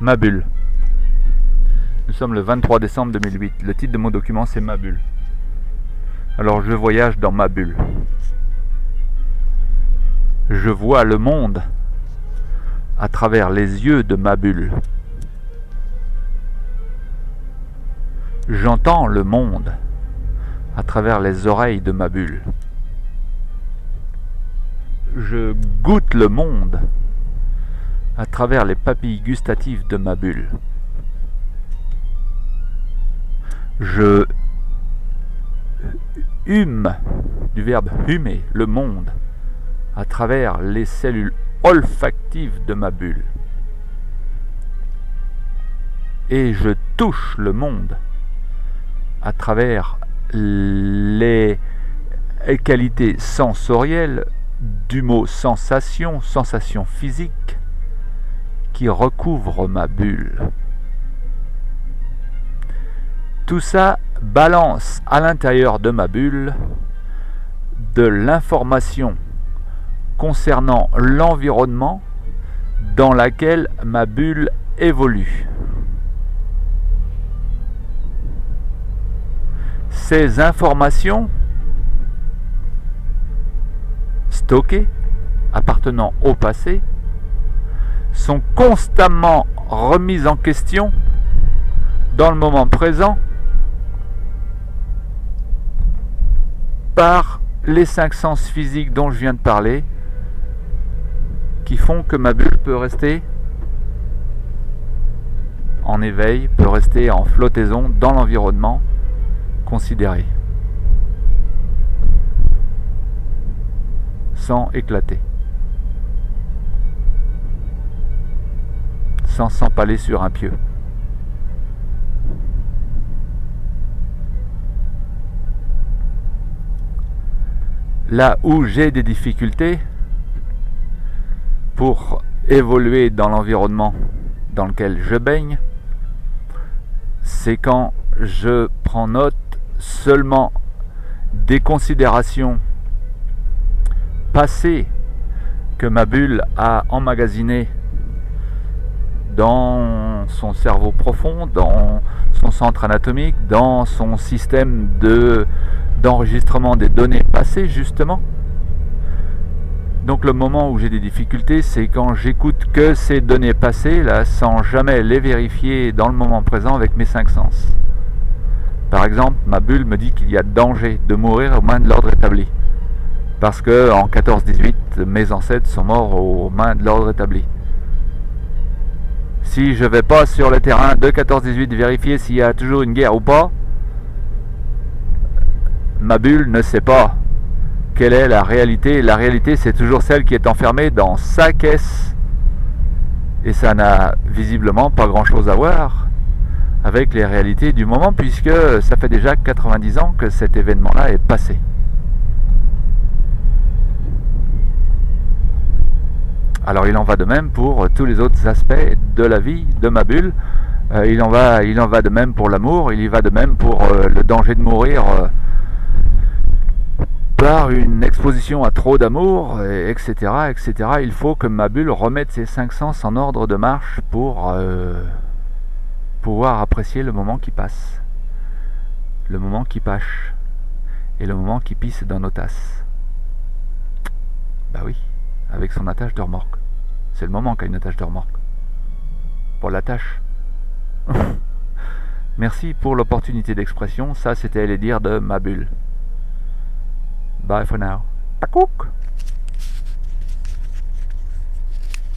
Ma bulle. Nous sommes le 23 décembre 2008. Le titre de mon document, c'est Ma bulle. Alors je voyage dans ma bulle. Je vois le monde à travers les yeux de ma bulle. J'entends le monde à travers les oreilles de ma bulle. Je goûte le monde à travers les papilles gustatives de ma bulle. Je hume, du verbe humer, le monde à travers les cellules olfactives de ma bulle. Et je touche le monde à travers les qualités sensorielles du mot sensation, sensation physique, qui recouvre ma bulle. Tout ça balance à l'intérieur de ma bulle de l'information concernant l'environnement dans lequel ma bulle évolue. Ces informations stockées, appartenant au passé, sont constamment remises en question dans le moment présent par les 5 sens physiques dont je viens de parler, qui font que ma bulle peut rester en éveil, peut rester en flottaison dans l'environnement considéré, sans éclater, sans s'empaler sur un pieu. Là où j'ai des difficultés pour évoluer dans l'environnement dans lequel je baigne, c'est quand je prends note seulement des considérations passées que ma bulle a emmagasinées dans son cerveau profond, dans son centre anatomique, dans son système d'enregistrement des données passées, justement. Donc le moment où j'ai des difficultés, c'est quand j'écoute que ces données passées, là, sans jamais les vérifier dans le moment présent avec mes 5 sens. Par exemple, ma bulle me dit qu'il y a danger de mourir aux mains de l'ordre établi. Parce que en 14-18, mes ancêtres sont morts aux mains de l'ordre établi. Si je ne vais pas sur le terrain de 14-18 vérifier s'il y a toujours une guerre ou pas, ma bulle ne sait pas quelle est la réalité. La réalité, c'est toujours celle qui est enfermée dans sa caisse. Et ça n'a visiblement pas grand-chose à voir avec les réalités du moment, puisque ça fait déjà 90 ans que cet événement-là est passé. Alors il en va de même pour tous les autres aspects de la vie de ma bulle. Il en va de même pour l'amour, il y va de même pour le danger de mourir par une exposition à trop d'amour, etc., etc. Il faut que ma bulle remette ses 5 sens en ordre de marche pour pouvoir apprécier le moment qui passe, le moment qui pâche et le moment qui pisse dans nos tasses. Bah oui, avec son attache de remorque. C'est le moment qu'a une attache de remorque. Pour l'attache. Merci pour l'opportunité d'expression. Ça, c'était les dires de ma bulle. Bye for now. Pacouk!